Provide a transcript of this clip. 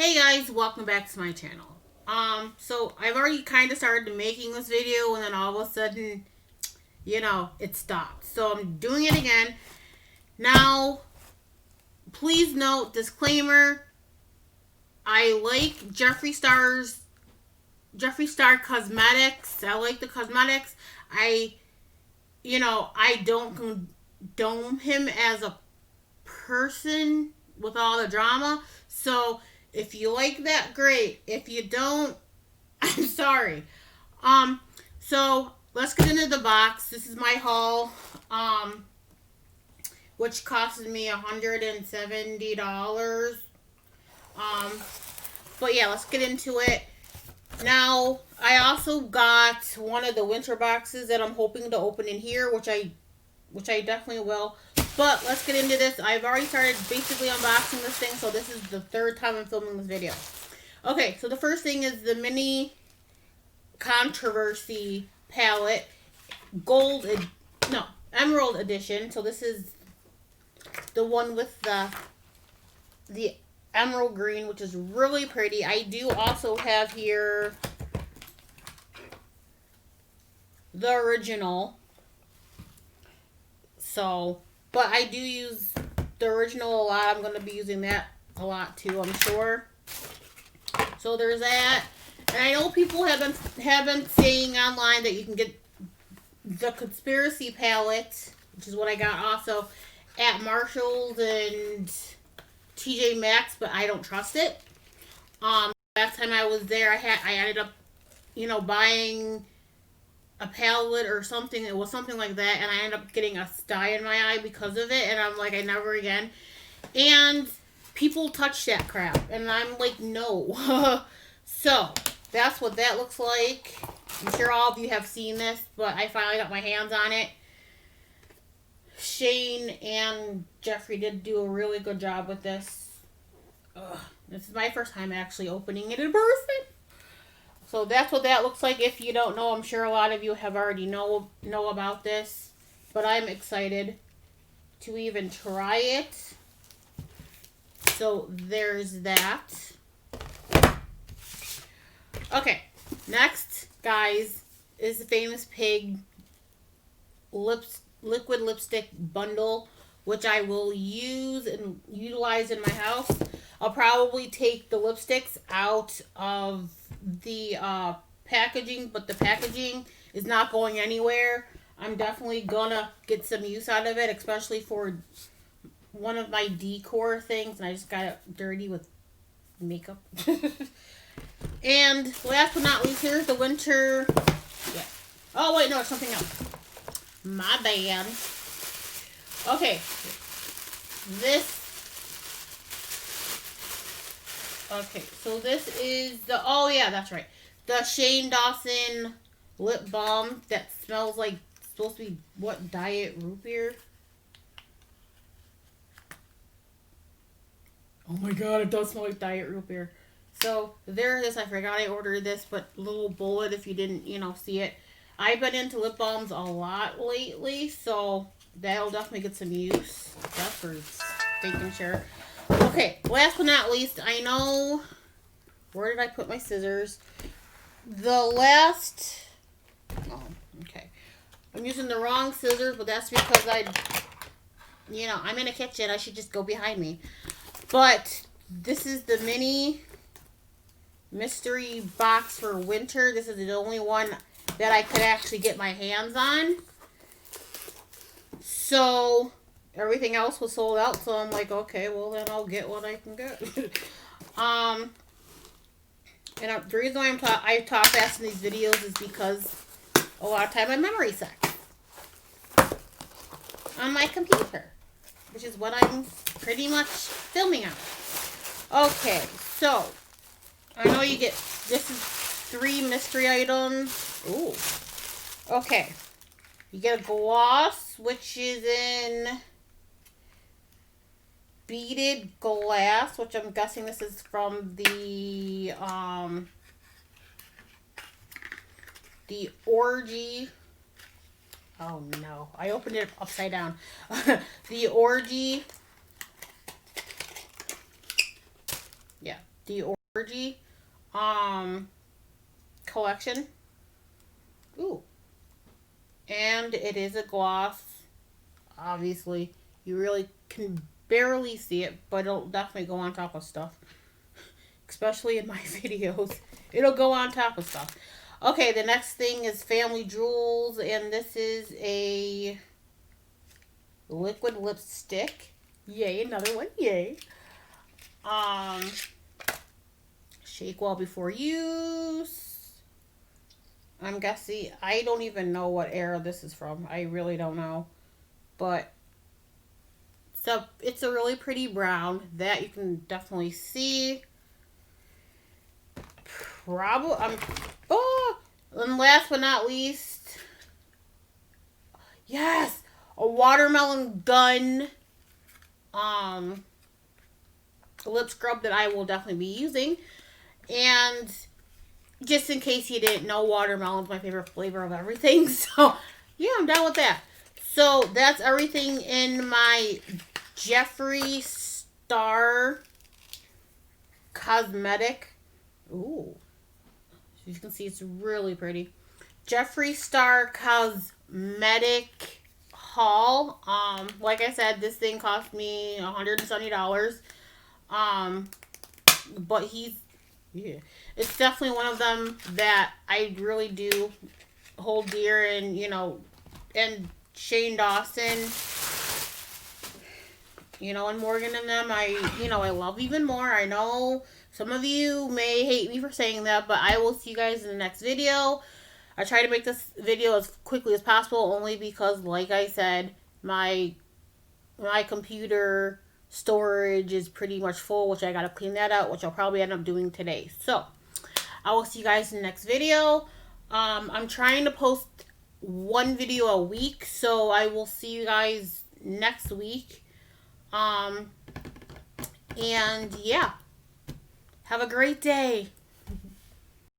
Hey guys, welcome back to my channel. So I've already kind of started making this video and then all of a sudden, it stopped. So I'm doing it again. Now, please note, disclaimer, I like Jeffree Star cosmetics. I like the cosmetics. I don't condone him as a person with all the drama. So if you like that, great. If you don't, I'm sorry. So let's get into the box. This is my haul, which costed me $170. Um, but yeah, let's get into it. Now, I also got one of the winter boxes that I'm hoping to open in here, which I definitely will. But let's get into this. I've already started basically unboxing this thing, so this is the third time I'm filming this video. Okay, so the first thing is the mini controversy palette, emerald edition. So this is the one with the emerald green, which is really pretty. I do also have here the original. So, but I do use the original a lot. I'm going to be using that a lot too, I'm sure. So there's that. And I know people have been saying online that you can get the conspiracy palette, which is what I got also at Marshall's and TJ Maxx, but I don't trust it. Last time I was there, I ended up, buying a palette or something. It was something like that, and I ended up getting a sty in my eye because of it, and I'm like, I never again. And people touch that crap, and I'm like, no. So that's what that looks like. I'm sure all of you have seen this, but I finally got my hands on it. Shane and Jeffree did do a really good job with this. This is my first time actually opening it in person. So that's what that looks like. If you don't know, I'm sure a lot of you have already know about this. But I'm excited to even try it. So there's that. Okay, next, guys, is the Famous Pig liquid lipstick bundle, which I will use and utilize in my house. I'll probably take the lipsticks out of the packaging, but the packaging is not going anywhere. I'm definitely gonna get some use out of it, especially for one of my decor things, and I just got it dirty with makeup. And last but not least, here's the winter. Yeah. Oh wait, no, it's something else. My bad. Okay. Okay, so this is the, oh yeah, that's right. The Shane Dawson lip balm that smells like, supposed to be, what, diet root beer? Oh my god, it does smell like diet root beer. So, there it is. I forgot I ordered this, but little bullet if you didn't, see it. I've been into lip balms a lot lately, so that'll definitely get some use. That's for thinking sure. Okay, last but not least, I know, where did I put my scissors? Okay. I'm using the wrong scissors, but that's because I'm in a kitchen. I should just go behind me. But this is the mini mystery box for winter. This is the only one that I could actually get my hands on. So everything else was sold out, so I'm like, okay, well then I'll get what I can get. And the reason why I talk fast in these videos is because a lot of time my memory sucks on my computer, which is what I'm pretty much filming on. Okay, so I know you get, this is 3 mystery items. Ooh. Okay. You get a gloss, which is in beaded glass, which I'm guessing this is from the Orgy. Oh no, I opened it upside down. The Orgy. Yeah, the Orgy collection. Ooh. And it is a gloss. Obviously, you really can barely see it, but it'll definitely go on top of stuff. Especially in my videos. It'll go on top of stuff. Okay, the next thing is Family Jewels, and this is a liquid lipstick. Yay, another one. Yay. Shake well before use. I'm guessing, I don't even know what era this is from. I really don't know. But so it's a really pretty brown that you can definitely see. Probably, and last but not least, yes, a watermelon gun lip scrub that I will definitely be using. And just in case you didn't know, watermelon's my favorite flavor of everything. So yeah, I'm done with that. So that's everything in my Jeffree Star Cosmetic. Ooh. As you can see, it's really pretty. Jeffree Star Cosmetic haul. Like I said, this thing cost me $170. But yeah, it's definitely one of them that I really do hold dear, and and Shane Dawson, and Morgan and them, I love even more. I know some of you may hate me for saying that, but I will see you guys in the next video. I try to make this video as quickly as possible, only because, like I said, my computer storage is pretty much full, which I gotta clean that out, which I'll probably end up doing today. So I will see you guys in the next video. I'm trying to post one video a week, so I will see you guys next week. And yeah, have a great day.